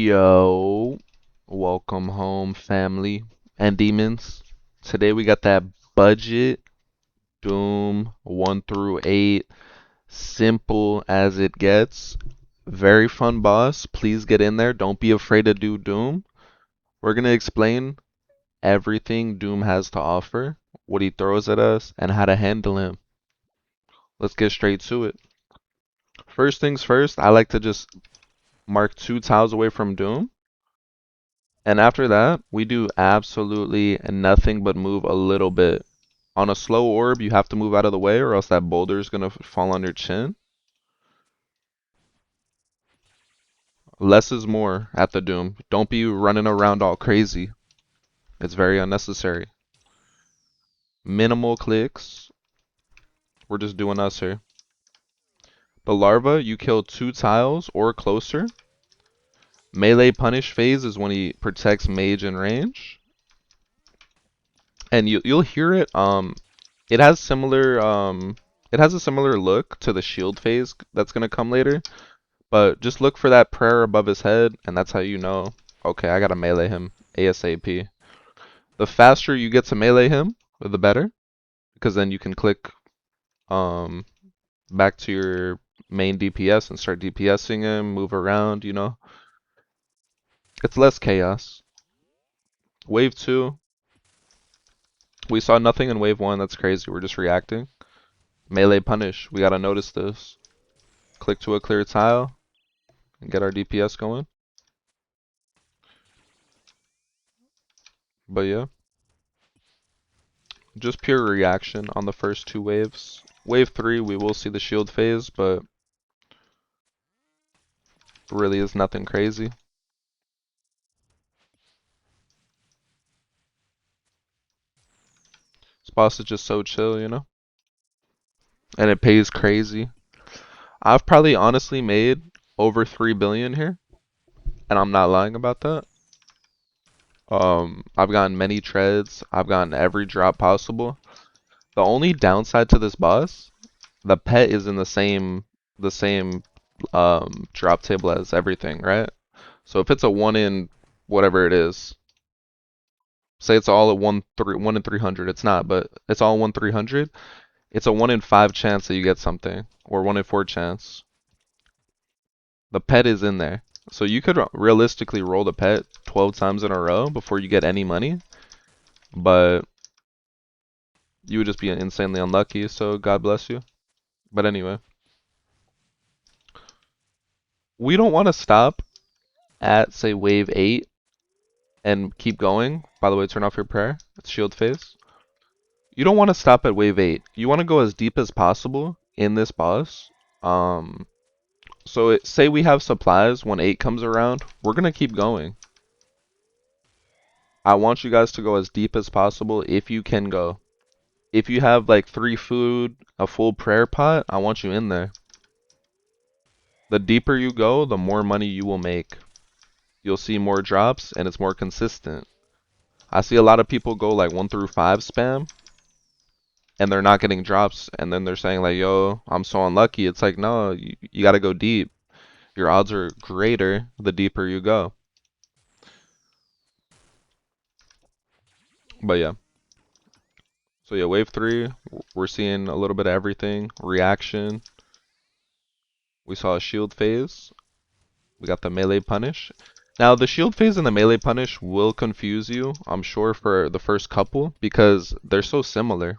Yo, welcome home, family and demons. Today we got that budget Doom 1 through 8, simple as it gets. Very fun boss. Please get in there. Don't be afraid to do Doom. We're gonna explain everything Doom has to offer, what he throws at us, and how to handle him. Let's get straight to it. First things first, I like to just mark 2 tiles away from Doom. And after that, we do absolutely nothing but move a little bit. On a slow orb, you have to move out of the way or else that boulder is going to fall on your chin. Less is more at the Doom. Don't be running around all crazy. It's very unnecessary. Minimal clicks. We're just doing us here. The larva, you kill 2 tiles or closer. Melee punish phase is when he protects mage in range. And you'll hear it. It has a similar look to the shield phase that's gonna come later. But just look for that prayer above his head, and that's how you know, okay, I gotta melee him ASAP. The faster you get to melee him, the better, because then you can click um back to your main DPS and start DPSing him, move around, you know. It's less chaos. Wave 2, we saw nothing in wave 1, that's crazy, we're just reacting. Melee punish, we gotta notice this. Click to a clear tile and get our DPS going. But yeah, just pure reaction on the first 2 waves. Wave 3, we will see the shield phase, but really is nothing crazy. This boss is just so chill, you know? And it pays crazy. I've probably honestly made over 3 billion here, and I'm not lying about that. I've gotten many treads, I've gotten every drop possible. The only downside to this boss, the pet is in the same drop table as everything, right? So if it's a 1 in whatever it is, say it's all at 1 in 300, it's not, but it's all 1 300. It's a 1 in 5 chance that you get something, or 1 in 4 chance. The pet is in there. So you could realistically roll the pet 12 times in a row before you get any money, but you would just be insanely unlucky, so God bless you. But anyway, we don't want to stop at, say, wave 8 and keep going. By the way, turn off your prayer. It's shield phase. You don't want to stop at wave 8. You want to go as deep as possible in this boss. Say we have supplies when 8 comes around, we're going to keep going. I want you guys to go as deep as possible if you can go. If you have like 3 food, a full prayer pot, I want you in there. The deeper you go, the more money you will make. You'll see more drops and it's more consistent. I see a lot of people go like 1 through 5 spam and they're not getting drops, and then they're saying like, yo, I'm so unlucky. It's like, no, you gotta go deep. Your odds are greater the deeper you go. But yeah. So yeah, wave 3, we're seeing a little bit of everything. Reaction. We saw a shield phase. We got the melee punish. Now the shield phase and the melee punish will confuse you, I'm sure, for the first couple because they're so similar.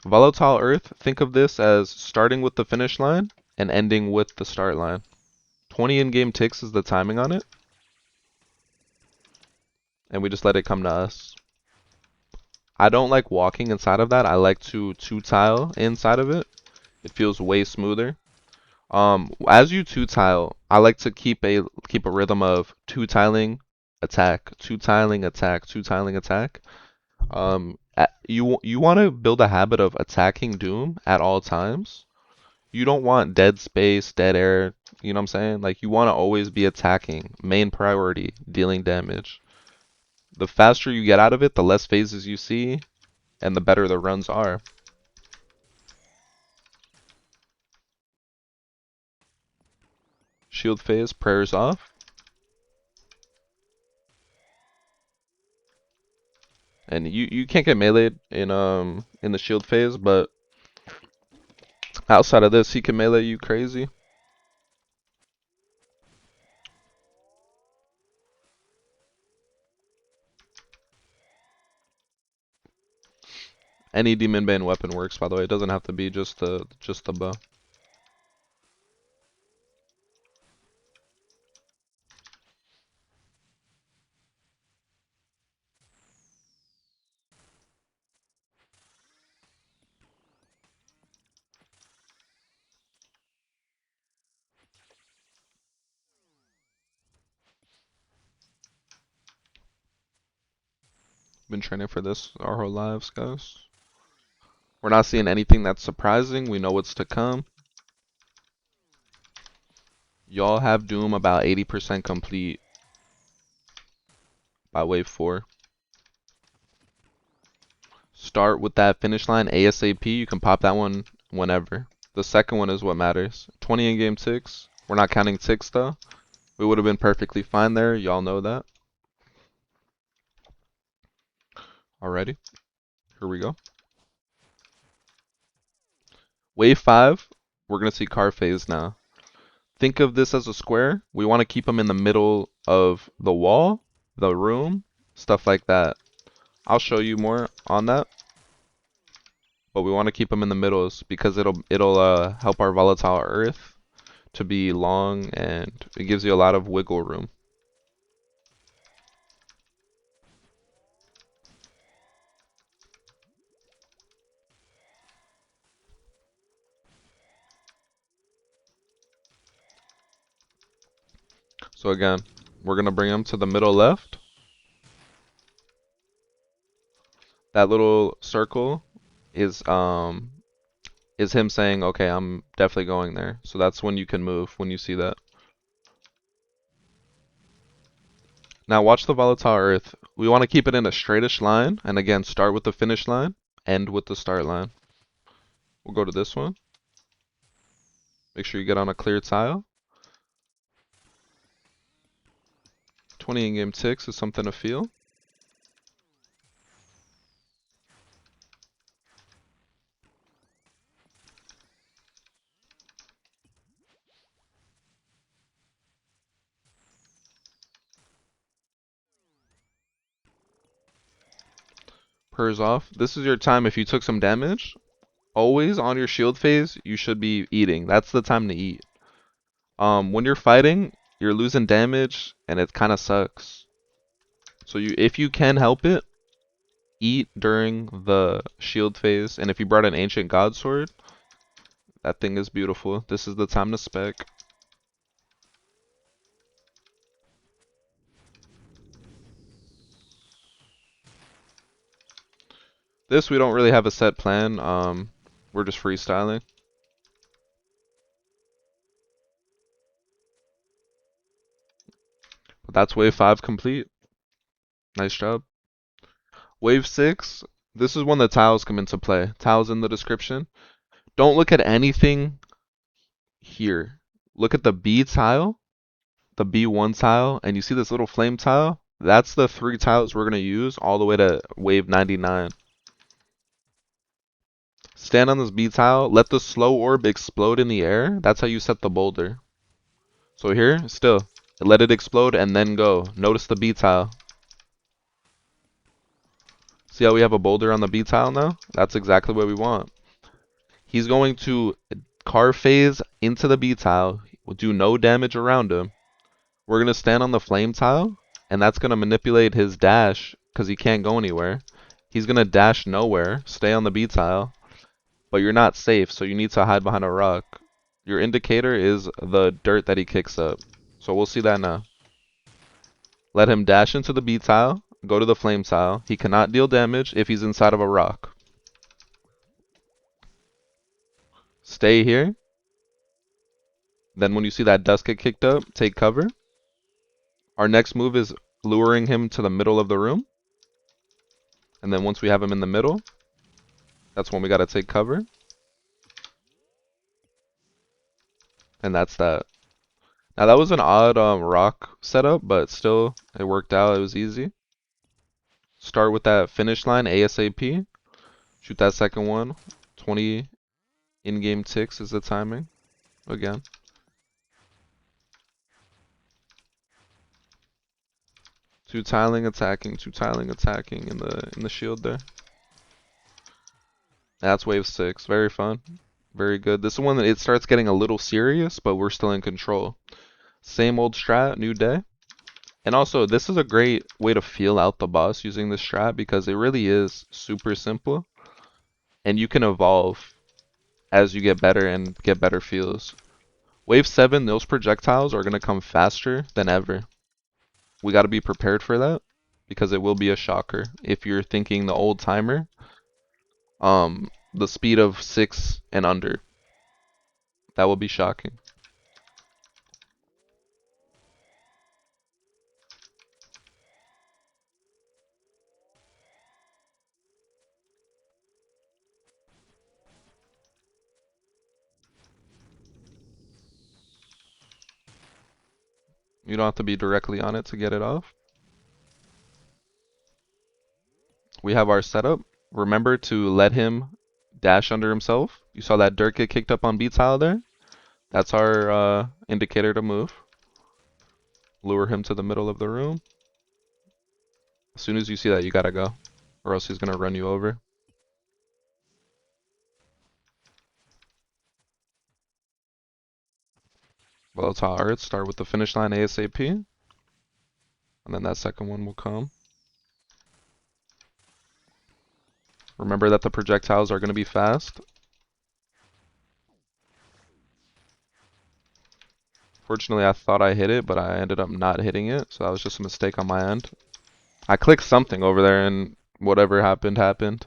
Volatile Earth, think of this as starting with the finish line and ending with the start line. 20 in-game ticks is the timing on it. And we just let it come to us. I don't like walking inside of that. I like to 2-tile inside of it. It feels way smoother. As you 2-tile, I like to keep a rhythm of 2-tiling, attack, 2-tiling, attack, 2-tiling, attack. You want to build a habit of attacking Doom at all times. You don't want dead space, dead air, you know what I'm saying? Like, you want to always be attacking. Main priority, dealing damage. The faster you get out of it, the less phases you see, and the better the runs are. Shield phase, prayers off. And you can't get meleeed in the shield phase, but outside of this, he can melee you crazy. Any demon bane weapon works, by the way. It doesn't have to be just the bow. Been training for this our whole lives, guys. We're not seeing anything that's surprising. We know what's to come. Y'all have Doom about 80% complete by wave 4. Start with that finish line ASAP. You can pop that one whenever. The second one is what matters. 20 in game 6. We're not counting ticks though. We would have been perfectly fine there. Y'all know that. Alrighty. Here we go. Wave 5. We're going to see car phase now. Think of this as a square. We want to keep them in the middle of the wall, the room, stuff like that. I'll show you more on that. But we want to keep them in the middles because it'll help our volatile earth to be long, and it gives you a lot of wiggle room. So again, we're gonna bring them to the middle left. That little circle is him saying, okay, I'm definitely going there. So that's when you can move, when you see that. Now watch the volatile earth. We want to keep it in a straightish line, and again, start with the finish line, end with the start line. We'll go to this one. Make sure you get on a clear tile. 20 in game 6 is something to feel. Purrs off. This is your time if you took some damage. Always on your shield phase, you should be eating. That's the time to eat. When you're fighting, you're losing damage, and it kind of sucks. So if you can help it, eat during the shield phase. And if you brought an ancient god sword, that thing is beautiful. This is the time to spec. This we don't really have a set plan. We're just freestyling. But that's wave 5 complete. Nice job. Wave 6. This is when the tiles come into play. Tiles in the description. Don't look at anything here. Look at the B tile, the B1 tile, and you see this little flame tile? That's the 3 tiles we're going to use all the way to wave 99. Stand on this B tile, let the slow orb explode in the air. That's how you set the boulder. So here, still, let it explode and then go. Notice the B tile. See how we have a boulder on the B tile now? That's exactly what we want. He's going to car phase into the B tile, will do no damage around him. We're going to stand on the flame tile, and that's going to manipulate his dash because he can't go anywhere. He's going to dash nowhere, stay on the B tile, but you're not safe, so you need to hide behind a rock. Your indicator is the dirt that he kicks up. So we'll see that now. Let him dash into the B tile, go to the flame tile. He cannot deal damage if he's inside of a rock. Stay here. Then when you see that dust get kicked up, take cover. Our next move is luring him to the middle of the room. And then once we have him in the middle, that's when we gotta take cover. And that's that. Now that was an odd rock setup, but still it worked out. It was easy. Start with that finish line ASAP. Shoot that second one. 20 in-game ticks is the timing. Again. Two tiling attacking in the shield there. That's wave 6. Very fun. Very good. This is one that it starts getting a little serious, but we're still in control. Same old strat, new day. And also, this is a great way to feel out the boss using this strat because it really is super simple. And you can evolve as you get better and get better feels. Wave 7, those projectiles are going to come faster than ever. We got to be prepared for that because it will be a shocker. If you're thinking the old timer, the speed of 6 and under, that will be shocking. You don't have to be directly on it to get it off. We have our setup. Remember to let him dash under himself. You saw that dirt get kicked up on B tile there? That's our indicator to move. Lure him to the middle of the room. As soon as you see that, you gotta go, or else he's gonna run you over. Well, that's how it start with the finish line ASAP, and then that second one will come. Remember that the projectiles are gonna be fast. Fortunately, I thought I hit it, but I ended up not hitting it, so that was just a mistake on my end. I clicked something over there, and whatever happened, happened.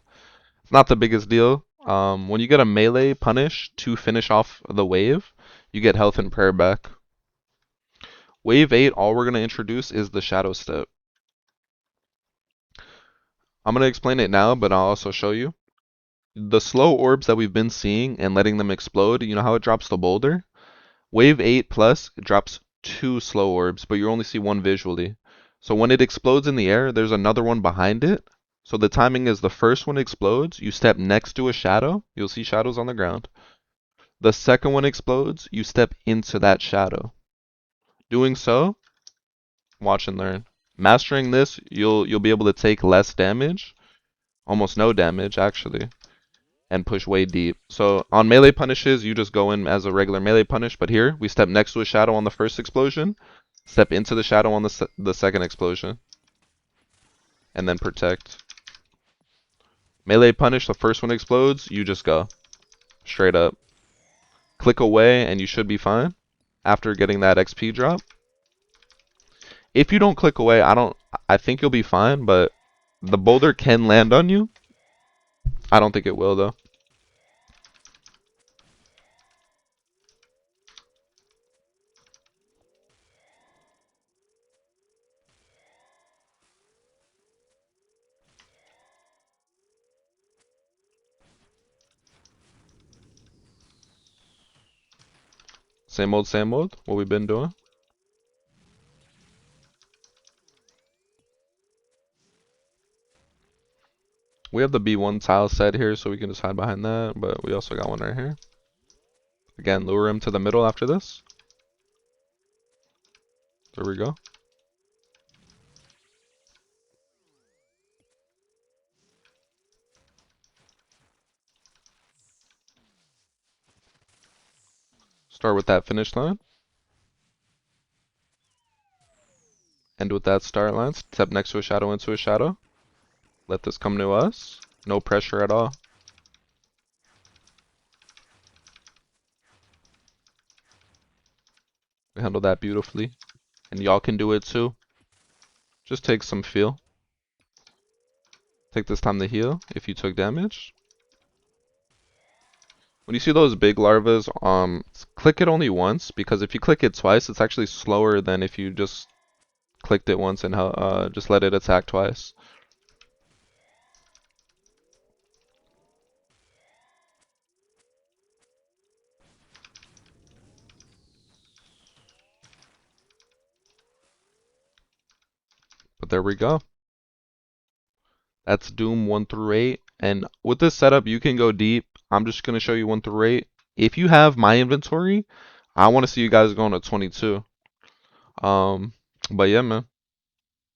It's not the biggest deal. When you get a melee punish to finish off the wave, you get health and prayer back. Wave 8, all we're going to introduce is the shadow step. I'm going to explain it now, but I'll also show you. The slow orbs that we've been seeing and letting them explode, you know how it drops the boulder? Wave 8 plus drops 2 slow orbs, but you only see one visually. So when it explodes in the air, there's another one behind it. So the timing is the first one explodes, you step next to a shadow, you'll see shadows on the ground. The second one explodes, you step into that shadow. Doing so, watch and learn. Mastering this, you'll be able to take less damage, almost no damage actually, and push way deep. So on melee punishes, you just go in as a regular melee punish, but here we step next to a shadow on the first explosion, step into the shadow on the second explosion, and then protect. Melee punish, the first one explodes, you just go straight up. Click away and you should be fine after getting that XP drop. If you don't click away, I think you'll be fine, but the boulder can land on you. I don't think it will though. Same old, what we've been doing. We have the B1 tile set here, so we can just hide behind that, but we also got one right here. Again, lure him to the middle after this. There we go. Start with that finish line. End with that start line. Step next to a shadow into a shadow. Let this come to us. No pressure at all. We handle that beautifully. And y'all can do it too. Just take some feel. Take this time to heal if you took damage. When you see those big larvas, click it only once, because if you click it twice, it's actually slower than if you just clicked it once and just let it attack twice. But there we go. That's Doom 1 through 8. And with this setup, you can go deep. I'm just going to show you 1 through 8. If you have my inventory, I want to see you guys going to 22. Um, but yeah, man.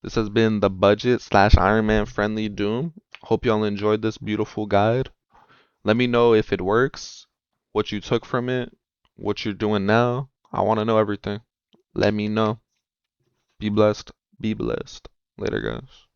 This has been the budget slash Ironman friendly Doom. Hope y'all enjoyed this beautiful guide. Let me know if it works, what you took from it, what you're doing now. I want to know everything. Let me know. Be blessed. Be blessed. Later, guys.